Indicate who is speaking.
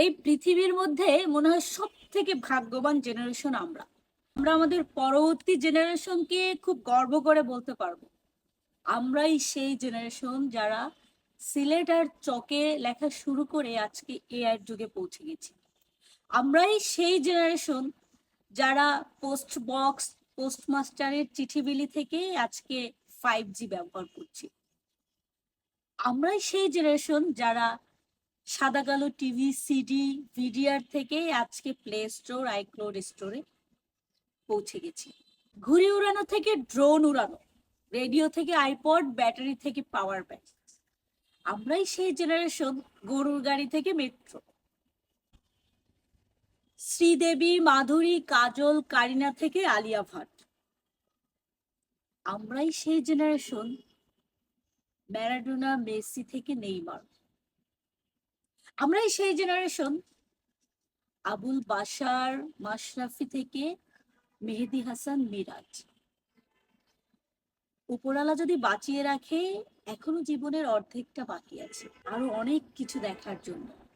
Speaker 1: এই পৃথিবীর মধ্যে মনে হয় সব থেকে ভাগ্যবান জেনারেশন আমরা। আমরা আমাদের পরবর্তী জেনারেশনকে খুব গর্ব করে বলতে পারবো আমরাই সেই জেনারেশন যারা সিলেট আর চকে লেখা শুরু করে আজকে এআই এর যুগে পৌঁছে গেছি। আমরাই সেই জেনারেশন যারা পোস্ট বক্স পোস্টমাস্টারের চিঠি বিলি থেকে আজকে 5G ব্যবহার করছি। আমরাই সেই জেনারেশন যারা সাদা কালো টিভি সিডি ভিডিআর থেকে আজকে প্লে স্টোর আইক্লোড স্টোরে পৌঁছে গেছি। ঘুড়ি উড়ানো থেকে ড্রোন উড়ানো, রেডিও থেকে আইপড, ব্যাটারি থেকে পাওয়ার ব্যাংক। আমরাই সেই জেনারেশন গরুর গাড়ি থেকে মেট্রো। শ্রীদেবী, মাধুরী, কাজল, কারিনা থেকে আলিয়া ভাট। আমরাই সেই জেনারেশন ম্যারাডোনা, মেসি থেকে নেইমার। আমরাই সেই জেনারেশন আবুল বাশার, মাশরাফি থেকে মেহেদী হাসান, মিরাজ। উপরওয়ালা যদি বাঁচিয়ে রাখে, এখনো জীবনের অর্ধেকটা বাকি আছে, আরো অনেক কিছু দেখার জন্য।